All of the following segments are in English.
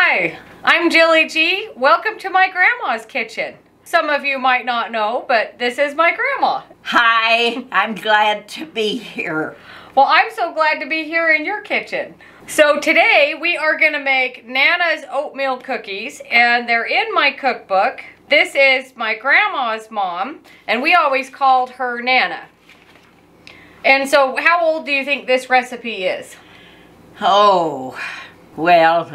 Hi, I'm Jilly G. Welcome to my grandma's kitchen. Some of you might not know, but this is my grandma. Hi, I'm glad to be here. Well, I'm so glad to be here in your kitchen. So today we are going to make Nana's oatmeal cookies, and they're in my cookbook. This is my grandma's mom, and we always called her Nana. And so how old do you think this recipe is? Oh, well,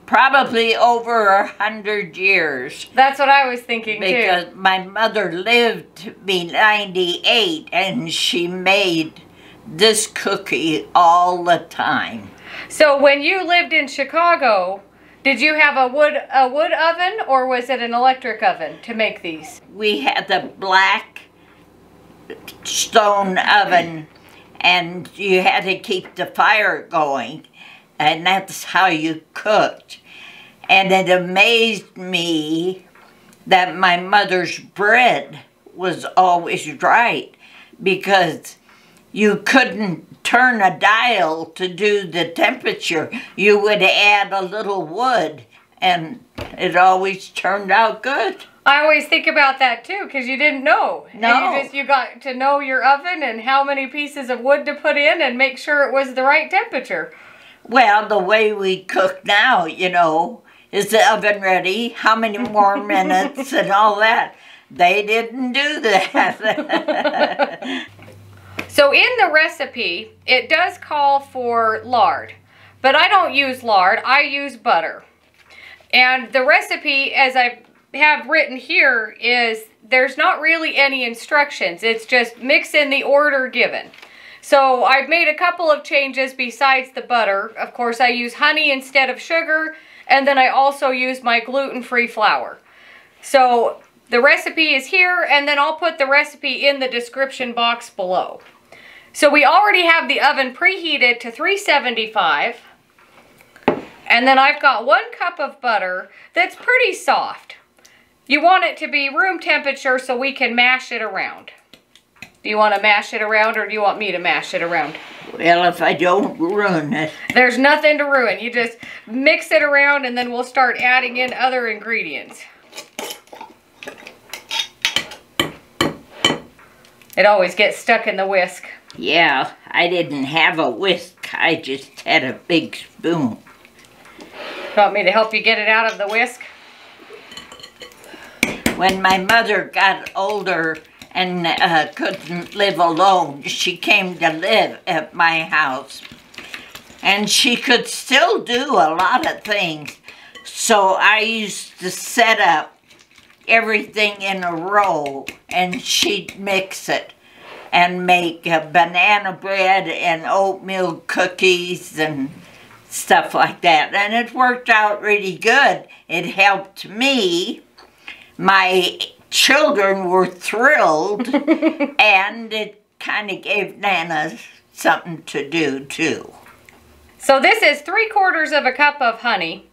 probably over 100 years. That's what I was thinking too. Because my mother lived to be 98 and she made this cookie all the time. So when you lived in Chicago, did you have a wood oven or was it an electric oven to make these? We had the black stone oven and you had to keep the fire going. And that's how you cooked. And it amazed me that my mother's bread was always right, because you couldn't turn a dial to do the temperature. You would add a little wood and it always turned out good. I always think about that too, because you didn't know. No. And you got to know your oven and how many pieces of wood to put in and make sure it was the right temperature. Well, the way we cook now, you know, is the oven ready? How many more minutes and all that? They didn't do that. So in the recipe, it does call for lard, but I don't use lard, I use butter. And the recipe, as I have written here, is there's not really any instructions. It's just mix in the order given. So I've made a couple of changes besides the butter. Of course, I use honey instead of sugar, and then I also use my gluten-free flour. So the recipe is here, and then I'll put the recipe in the description box below. So we already have the oven preheated to 375, and then I've got 1 cup of butter that's pretty soft. You want it to be room temperature so we can mash it around. Do you want to mash it around, or do you want me to mash it around? Well, if I don't ruin it. There's nothing to ruin. You just mix it around and then we'll start adding in other ingredients. It always gets stuck in the whisk. Yeah, I didn't have a whisk. I just had a big spoon. Want me to help you get it out of the whisk? When my mother got older and couldn't live alone, she came to live at my house. And she could still do a lot of things. So I used to set up everything in a row and she'd mix it and make banana bread and oatmeal cookies and stuff like that. And it worked out really good. It helped me. My children were thrilled, and it kind of gave Nana something to do too. So this is 3/4 cup of honey.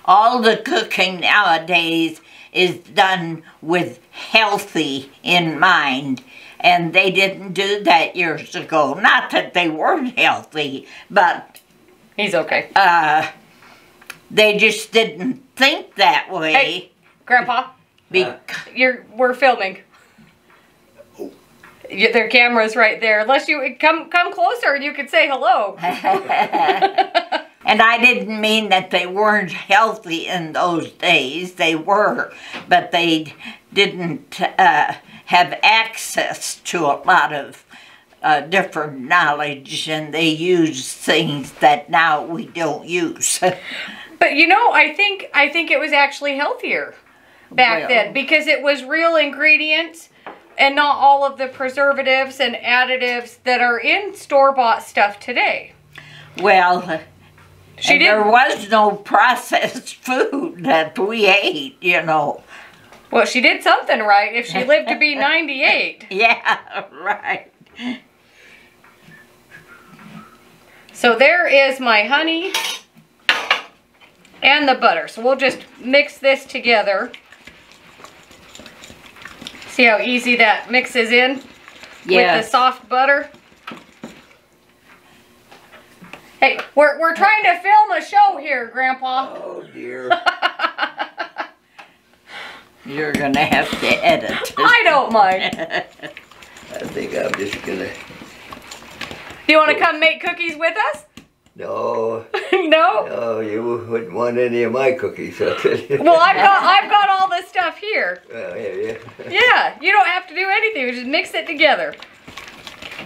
All the cooking nowadays is done with healthy in mind, and they didn't do that years ago. Not that they weren't healthy, but he's okay. They just didn't think that way. Hey, Grandpa. We're filming. Their camera's right there. Unless you come closer and you could say hello. And I didn't mean that they weren't healthy in those days. They were, but they didn't have access to a lot of different knowledge, and they used things that now we don't use. But you know, I think it was actually healthier back then, because it was real ingredients and not all of the preservatives and additives that are in store-bought stuff today. Well, there was no processed food that we ate, you know. Well, she did something right if she lived to be 98. Yeah, right. So there is my honey and the butter. So we'll just mix this together. See how easy that mixes in with the soft butter? Hey, we're trying to film a show here, Grandpa. Oh, dear. You're going to have to edit. I don't mind. I think I'm just gonna. Do you want to come make cookies with us? No. No? No, you wouldn't want any of my cookies, I'll tell you. Well, I've got all this stuff here. Yeah. Yeah, you don't have to do anything. We just mix it together.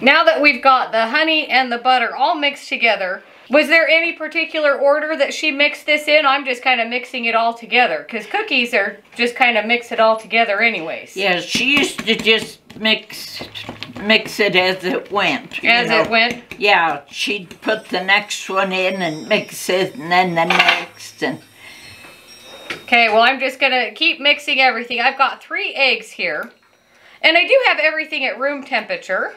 Now that we've got the honey and the butter all mixed together, was there any particular order that she mixed this in? I'm just kind of mixing it all together because cookies are just kind of mix it all together anyways. Yeah, she used to just mix it as it went. As it went? Yeah, she'd put the next one in and mix it and then the next. And okay, well, I'm just going to keep mixing everything. I've got 3 eggs here. And I do have everything at room temperature.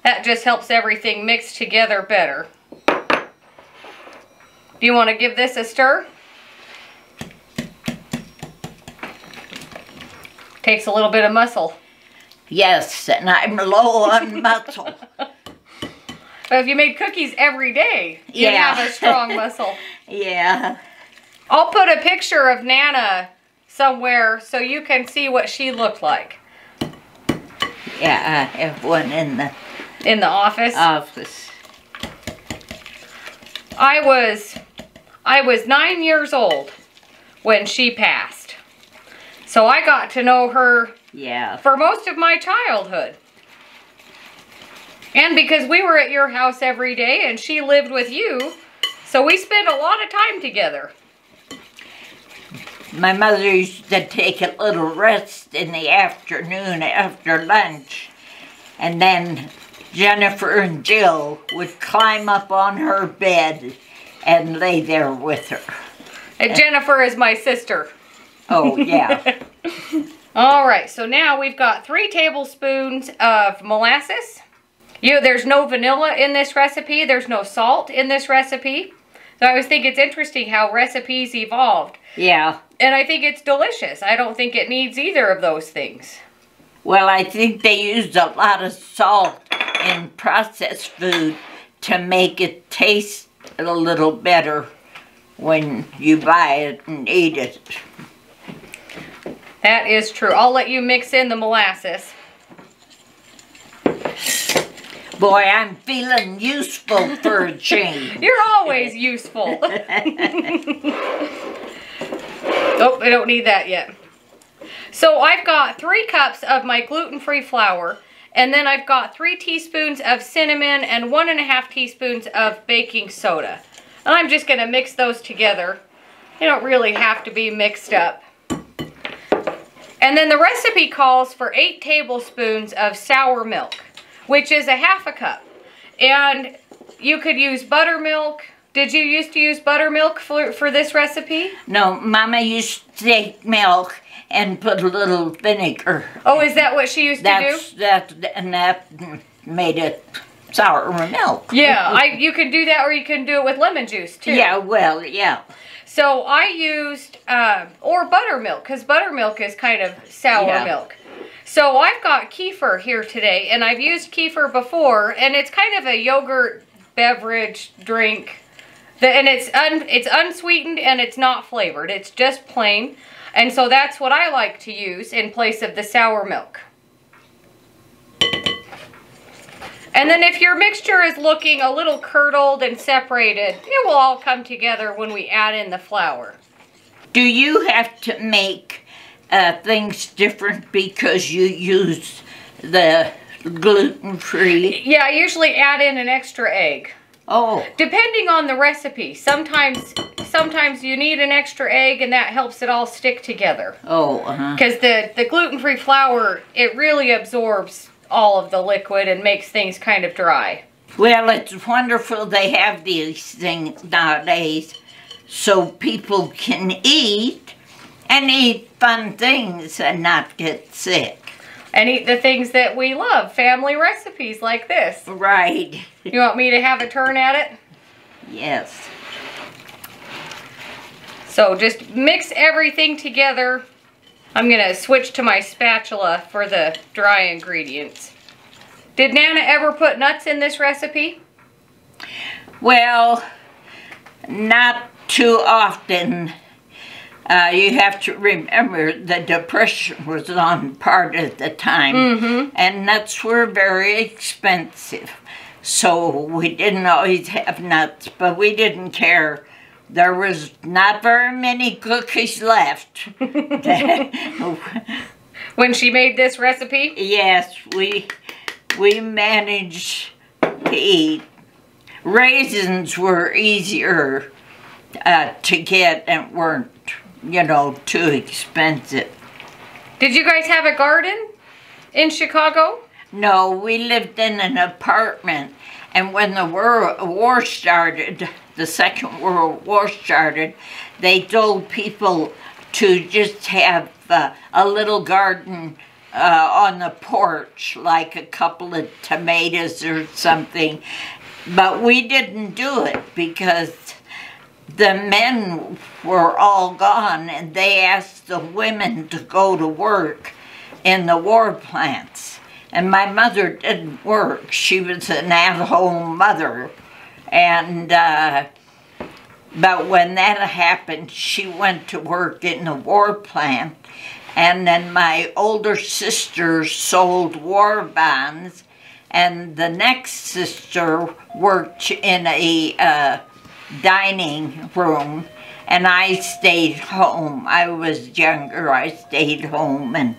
That just helps everything mix together better. Do you want to give this a stir? Takes a little bit of muscle. yes, and I'm low on muscle. But if you made cookies every day, you'd have a strong muscle. Yeah. I'll put a picture of Nana somewhere so you can see what she looked like. Yeah, I have one in the office. I was 9 years old when she passed. So I got to know her for most of my childhood. And because we were at your house every day and she lived with you, so we spent a lot of time together. My mother used to take a little rest in the afternoon after lunch. And then Jennifer and Jill would climb up on her bed and lay there with her. And Jennifer is my sister. Oh, yeah. All right, so now we've got 3 tablespoons of molasses. There's no vanilla in this recipe. There's no salt in this recipe. So I always think it's interesting how recipes evolved. Yeah. And I think it's delicious. I don't think it needs either of those things. Well, I think they used a lot of salt in processed food to make it taste a little better when you buy it and eat it. That is true. I'll let you mix in the molasses. Boy, I'm feeling useful for a change. You're always useful. Oh, I don't need that yet. So I've got 3 cups of my gluten-free flour, and then I've got 3 teaspoons of cinnamon and 1.5 teaspoons of baking soda. And I'm just going to mix those together. They don't really have to be mixed up. And then the recipe calls for 8 tablespoons of sour milk, which is 1/2 cup. And you could use buttermilk. Did you used to use buttermilk for this recipe? No, Mama used to take milk and put a little vinegar. Oh, is that what she used to do? That made it sour milk. Yeah, you can do that, or you can do it with lemon juice too. Yeah, well, yeah. So I used, or buttermilk, because buttermilk is kind of sour milk. So I've got kefir here today, and I've used kefir before, and it's kind of a yogurt beverage drink. And it's unsweetened and it's not flavored. It's just plain. And so that's what I like to use in place of the sour milk. And then if your mixture is looking a little curdled and separated, it will all come together when we add in the flour. Do you have to make things different because you use the gluten-free? Yeah, I usually add in an extra egg. Oh. Depending on the recipe. Sometimes you need an extra egg and that helps it all stick together. Oh, Because the gluten-free flour, it really absorbs all of the liquid and makes things kind of dry. Well, it's wonderful they have these things nowadays so people can eat and eat fun things and not get sick. And eat the things that we love, family recipes like this. Right. You want me to have a turn at it? Yes. So just mix everything together. I'm going to switch to my spatula for the dry ingredients. Did Nana ever put nuts in this recipe? Well, not too often. You have to remember the Depression was on part at the time, and nuts were very expensive. So we didn't always have nuts, but we didn't care. There was not very many cookies left. When she made this recipe? Yes, we managed to eat. Raisins were easier to get and weren't, you know, too expensive. Did you guys have a garden in Chicago? No, we lived in an apartment, and when the war started, the Second World War started, they told people to just have a little garden on the porch, like a couple of tomatoes or something. But we didn't do it because the men were all gone, and they asked the women to go to work in the war plants. And my mother didn't work. She was an at-home mother. And but when that happened, she went to work in the war plant. And then my older sister sold war bonds, and the next sister worked in a dining room, and I stayed home. I was younger. I stayed home and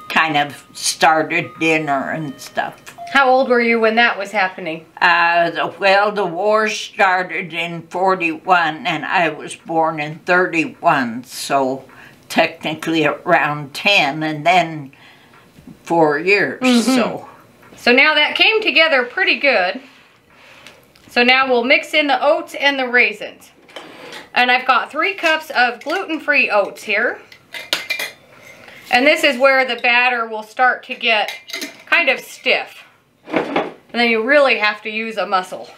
kind of started dinner and stuff. How old were you when that was happening? Well, the war started in 41, and I was born in 31, so technically around 10, and then 4 years, So now that came together pretty good. So now we'll mix in the oats and the raisins. And I've got 3 cups of gluten-free oats here. And this is where the batter will start to get kind of stiff. And then you really have to use a muscle.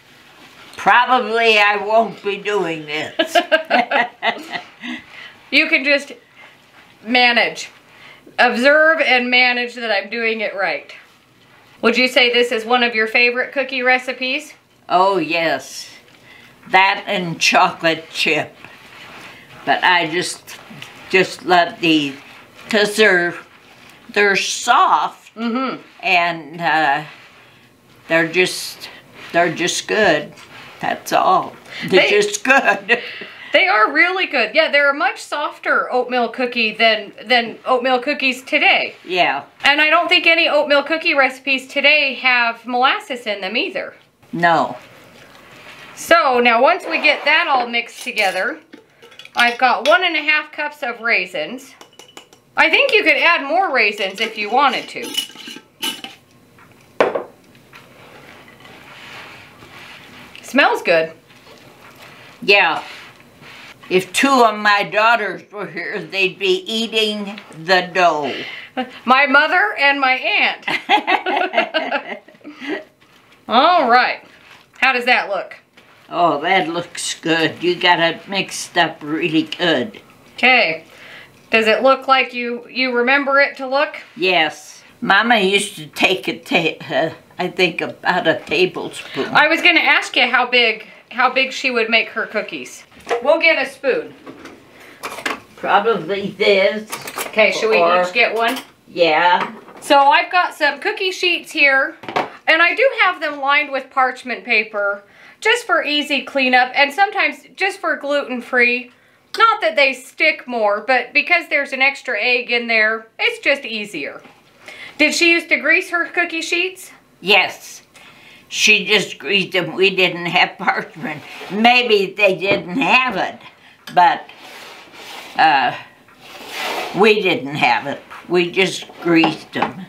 Probably I won't be doing this. You can just manage. Observe and manage that I'm doing it right. Would you say this is one of your favorite cookie recipes? Oh, yes. That and chocolate chip. But I just love these because they're soft, and they're just good. That's all. They're just good. They are really good. Yeah, they're a much softer oatmeal cookie than oatmeal cookies today. Yeah. And I don't think any oatmeal cookie recipes today have molasses in them either. No. So now once we get that all mixed together, I've got 1.5 cups of raisins. I think you could add more raisins if you wanted to. Smells good. Yeah. If 2 of my daughters were here, they'd be eating the dough. My mother and my aunt. All right. How does that look? Oh, that looks good. You got it mixed up really good. Okay. Does it look like you remember it to look? Yes. Mama used to take I think about a tablespoon. I was going to ask you how big she would make her cookies. We'll get a spoon. Probably this. Okay, should we each get one? Yeah. So I've got some cookie sheets here, and I do have them lined with parchment paper just for easy cleanup, and sometimes just for gluten-free. Not that they stick more, but because there's an extra egg in there, it's just easier. Did she used to grease her cookie sheets? Yes. She just greased them. We didn't have parchment. Maybe they didn't have it, but we didn't have it. We just greased them.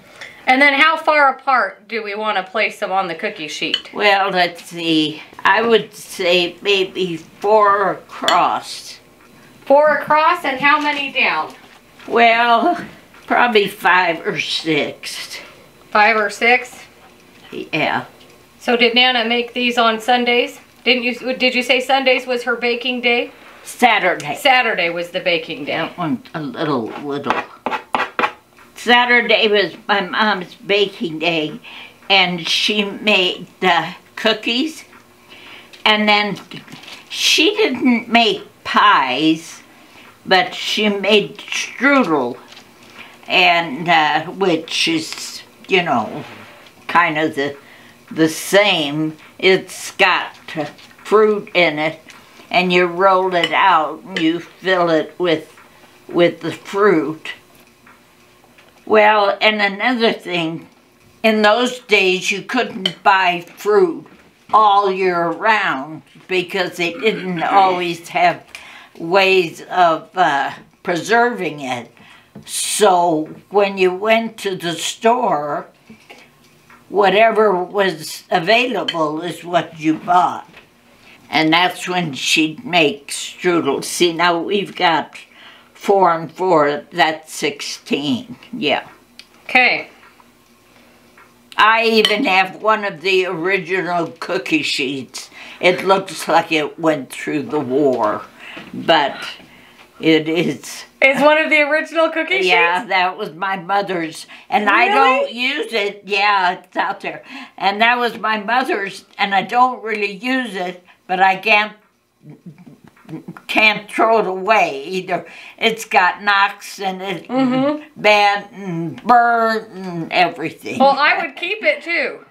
And then how far apart do we want to place them on the cookie sheet? Well, let's see. I would say maybe 4 across. 4 across, and how many down? Well, probably 5 or 6. 5 or 6? Yeah. So did Nana make these on Sundays? Did you say Sundays was her baking day? Saturday. Saturday was the baking day. That one's a little. Saturday was my mom's baking day, and she made the cookies, And then she didn't make pies, but she made strudel, and which is, you know, kind of the same. It's got fruit in it, and you roll it out and you fill it with the fruit. Well, and another thing, in those days you couldn't buy fruit all year round because they didn't always have ways of preserving it. So when you went to the store, whatever was available is what you bought. And that's when she'd make strudel. See, now we've got 4 and 4, that's 16, yeah. Okay. I even have one of the original cookie sheets. It looks like it went through the war, but it is. It's one of the original cookie sheets? Yeah, that was my mother's. And really? I don't use it. Yeah, it's out there. And that was my mother's, and I don't really use it, but I can't throw it away either. It's got knocks in it, and bent and burnt and everything. Well, I would keep it too.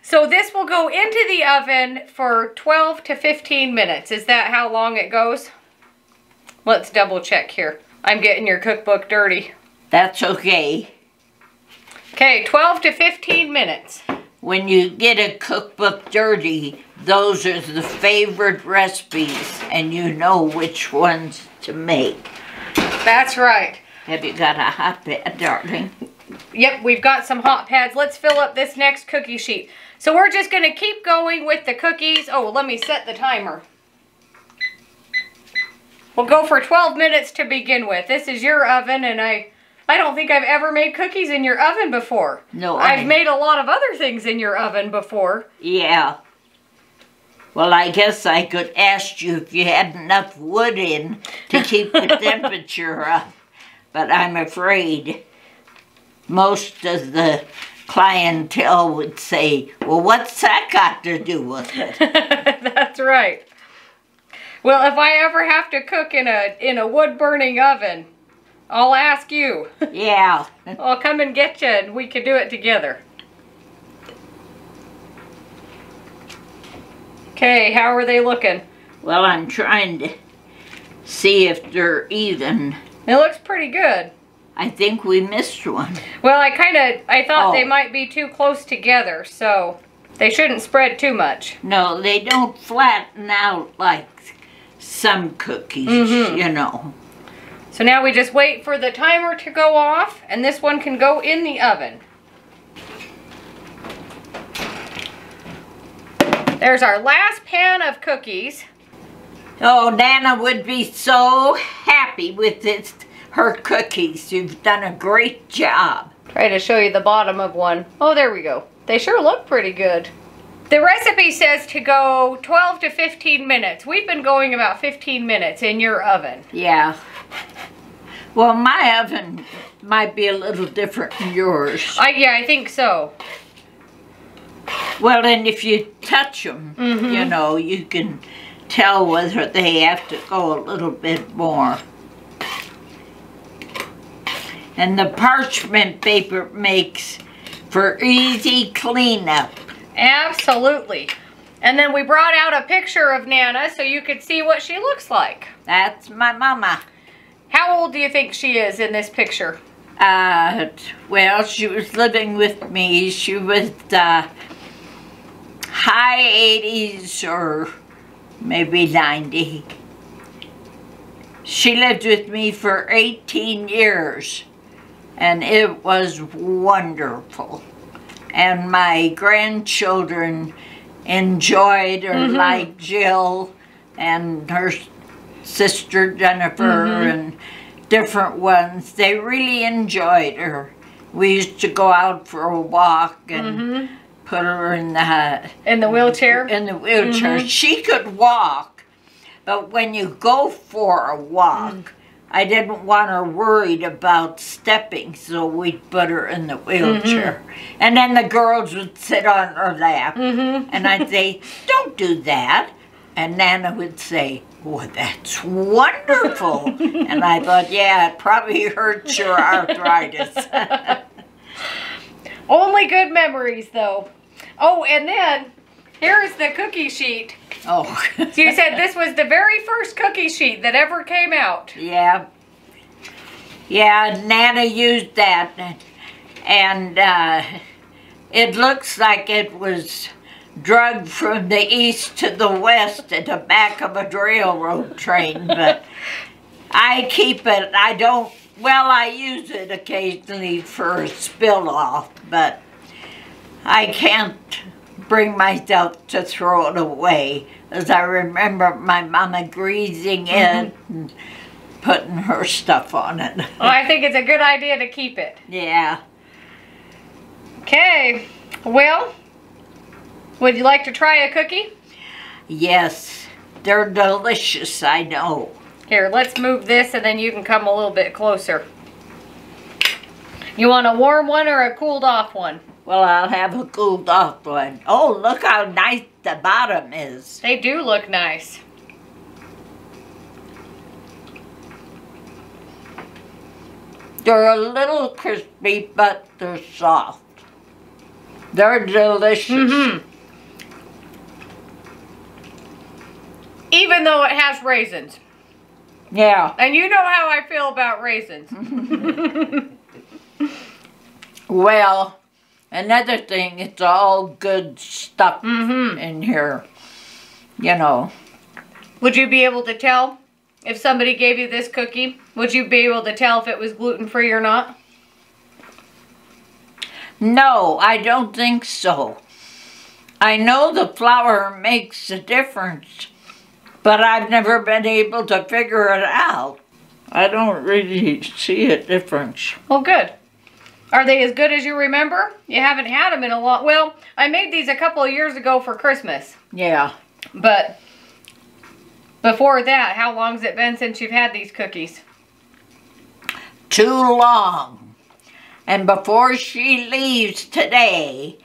So this will go into the oven for 12 to 15 minutes. Is that how long it goes? Let's double check here. I'm getting your cookbook dirty. That's okay. Okay, 12 to 15 minutes. When you get a cookbook dirty, those are the favorite recipes, and you know which ones to make. That's right. Have you got a hot pad, darling? Yep, we've got some hot pads. Let's fill up this next cookie sheet. So we're just going to keep going with the cookies. Oh, let me set the timer. We'll go for 12 minutes to begin with. This is your oven, and I don't think I've ever made cookies in your oven before. No, I've made a lot of other things in your oven before. Yeah. Well, I guess I could ask you if you had enough wood in to keep the temperature up, but I'm afraid most of the clientele would say, well, what's that got to do with it? That's right. Well, if I ever have to cook in a wood-burning oven, I'll ask you. Yeah. I'll come and get you, and we can do it together. Okay, how are they looking? Well, I'm trying to see if they're even. It looks pretty good. I think we missed one. Well, I thought they might be too close together, so they shouldn't spread too much. No, they don't flatten out like some cookies, you know. So now we just wait for the timer to go off, and this one can go in the oven. There's our last pan of cookies. Oh, Nana would be so happy with her cookies. You've done a great job. Try to show you the bottom of one. Oh, there we go. They sure look pretty good. The recipe says to go 12 to 15 minutes. We've been going about 15 minutes in your oven. Yeah. Well, my oven might be a little different than yours. Yeah, I think so. Well, and if you touch them, you know, you can tell whether they have to go a little bit more. And the parchment paper makes for easy cleanup. Absolutely. And then we brought out a picture of Nana so you could see what she looks like. That's my mama. How old do you think she is in this picture? Well, she was living with me. She was high 80s or maybe 90. She lived with me for 18 years, and it was wonderful. And my grandchildren enjoyed her, like Jill and her sister Jennifer and different ones. They really enjoyed her. We used to go out for a walk and put her in the wheelchair. In the wheelchair. She could walk, but when you go for a walk, I didn't want her worried about stepping, so we'd put her in the wheelchair. And then the girls would sit on her lap. And I'd say, don't do that. And Nana would say, oh, that's wonderful. And I thought, yeah, it probably hurts your arthritis. Only good memories, though. Oh, and then, here's the cookie sheet. Oh. So you said this was the very first cookie sheet that ever came out. Yeah. Yeah, Nana used that. And it looks like it was drugged from the east to the west at the back of a railroad train. But I keep it. I don't, well, I use it occasionally for a spill off, but I can't bring myself to throw it away, as I remember my mama greasing it and putting her stuff on it. Well, I think it's a good idea to keep it. Yeah. Okay, well, would you like to try a cookie? Yes, they're delicious, I know. Here, let's move this and then you can come a little bit closer. You want a warm one or a cooled off one? Well, I'll have a cooled off one. Oh, look how nice the bottom is. They do look nice. They're a little crispy, but they're soft. They're delicious. Even though it has raisins. Yeah. And you know how I feel about raisins. Well, another thing, it's all good stuff in here, you know. Would you be able to tell if somebody gave you this cookie? Would you be able to tell if it was gluten-free or not? No, I don't think so. I know the flour makes a difference, but I've never been able to figure it out. I don't really see a difference. Oh, good. Are they as good as you remember? You haven't had them in a long... Well, I made these a couple of years ago for Christmas. Yeah. But before that, how long's it been since you've had these cookies? Too long. And before she leaves today,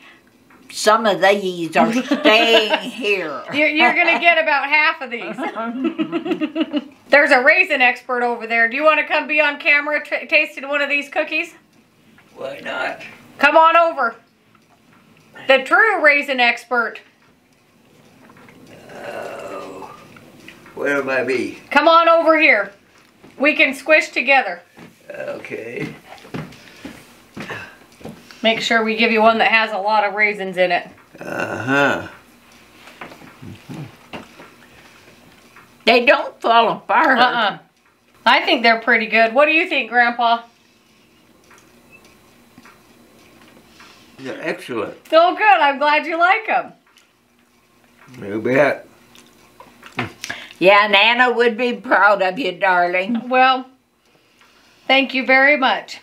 some of these are staying here. You're going to get about half of these. There's a raisin expert over there. Do you want to come be on camera tasting one of these cookies? Why not? Come on over. The true raisin expert. Oh, where am I be? Come on over here. We can squish together. Okay. Make sure we give you one that has a lot of raisins in it. Uh-huh. They don't fall apart. I think they're pretty good. What do you think, Grandpa? They're excellent. So good. I'm glad you like them. You bet. Yeah, Nana would be proud of you, darling. Well, thank you very much.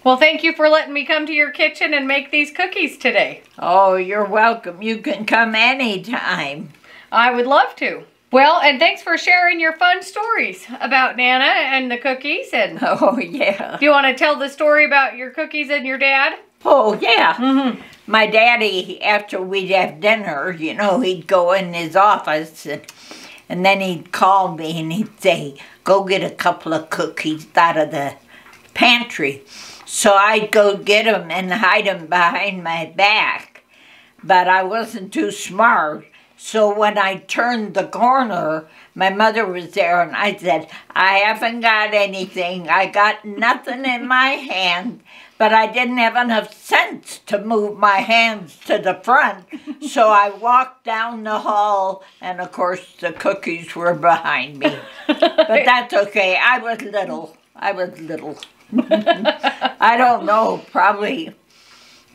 Well, thank you for letting me come to your kitchen and make these cookies today. Oh, you're welcome. You can come anytime. I would love to. Well, and thanks for sharing your fun stories about Nana and the cookies. And Oh, yeah. do you want to tell the story about your cookies and your dad? Oh, yeah. My daddy, after we'd have dinner, you know, he'd go in his office and then he'd call me and he'd say, go get a couple of cookies out of the pantry. So I'd go get them and hide them behind my back. But I wasn't too smart. So when I turned the corner, my mother was there and I said, I haven't got anything. I got nothing in my hand. But I didn't have enough sense to move my hands to the front. So I walked down the hall and of course the cookies were behind me. But that's okay. I was little. I don't know, probably,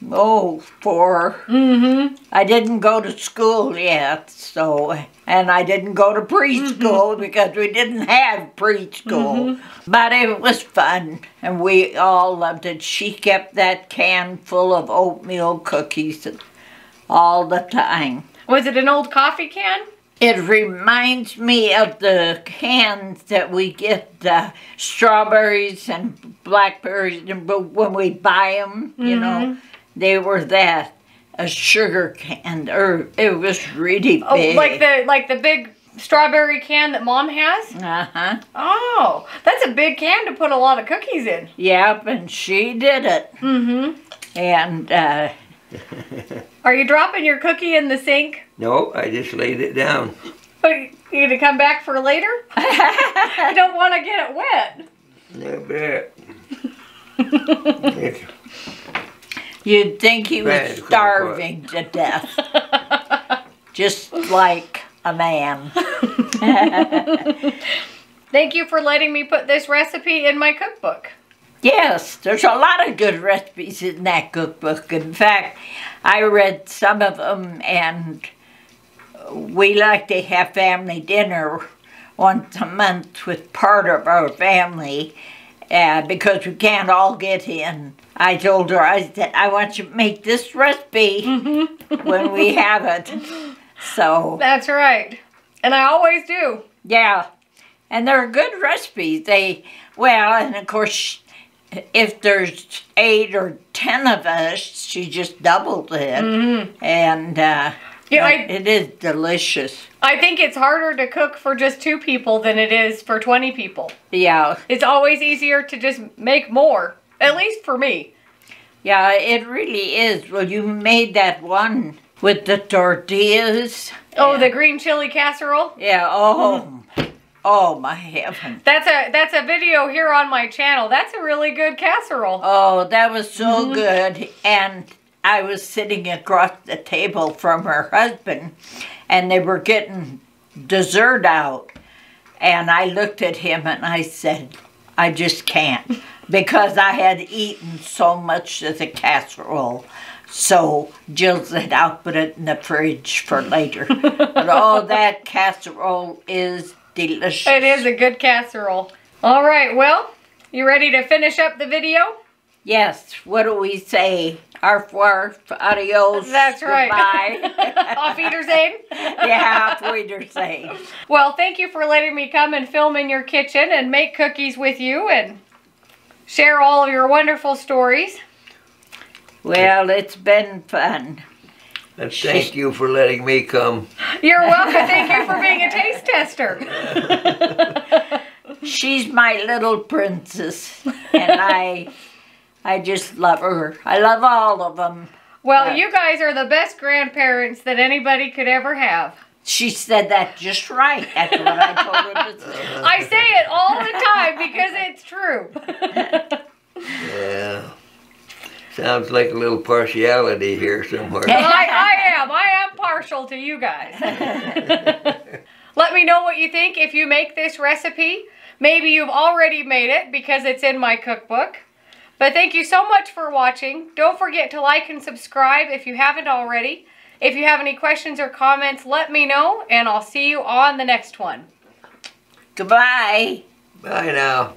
4. I didn't go to school yet, so, and I didn't go to preschool because we didn't have preschool. But it was fun, and we all loved it. She kept that can full of oatmeal cookies all the time. Was it an old coffee can? It reminds me of the cans that we get strawberries and blackberries, and when we buy them, you know, they were that, a sugar can, or it was really big. Oh, like the big strawberry can that Mom has? Uh-huh. Oh, that's a big can to put a lot of cookies in. Yep, and she did it. Mm-hmm. And, Are you dropping your cookie in the sink? No, I just laid it down. Are you going to come back for later? I don't want to get it wet. I bet. You'd think he was starving to death. Just like a man. Thank you for letting me put this recipe in my cookbook. Yes, there's a lot of good recipes in that cookbook. In fact, I read some of them, and we like to have family dinner once a month with part of our family because we can't all get in. I told her, I said, I want you to make this recipe when we have it. So that's right. And I always do. Yeah. And they're good recipes. And of course, if there's 8 or 10 of us, she just doubled it. And it is delicious. I think it's harder to cook for just 2 people than it is for 20 people. Yeah. It's always easier to just make more, at least for me. Yeah, it really is. Well, you made that one with the tortillas. Oh, the green chili casserole? Yeah, oh my heaven. That's a video here on my channel. That's a really good casserole. Oh, that was so good. And I was sitting across the table from her husband, and they were getting dessert out. And I looked at him and I said, I just can't. Because I had eaten so much of the casserole. So Jill said, I'll put it in the fridge for later. But that casserole is delicious. It is a good casserole. All right, well, you ready to finish up the video? Yes. What do we say? Arf, warf, adios. That's right. Goodbye. Auf Wiedersehen? Yeah, auf Wiedersehen. Well, thank you for letting me come and film in your kitchen and make cookies with you and share all of your wonderful stories. Well, it's been fun. And thank you for letting me come. You're welcome. Thank you for being a taste tester. She's my little princess, and I just love her. I love all of them. Well, you guys are the best grandparents that anybody could ever have. She said that just right. That's what I told her to say. I say it all the time because it's true. Yeah. Sounds like a little partiality here somewhere. I am partial to you guys. Let me know what you think if you make this recipe. Maybe you've already made it because it's in my cookbook. But thank you so much for watching. Don't forget to like and subscribe if you haven't already. If you have any questions or comments, let me know, and I'll see you on the next one. Goodbye. Bye now.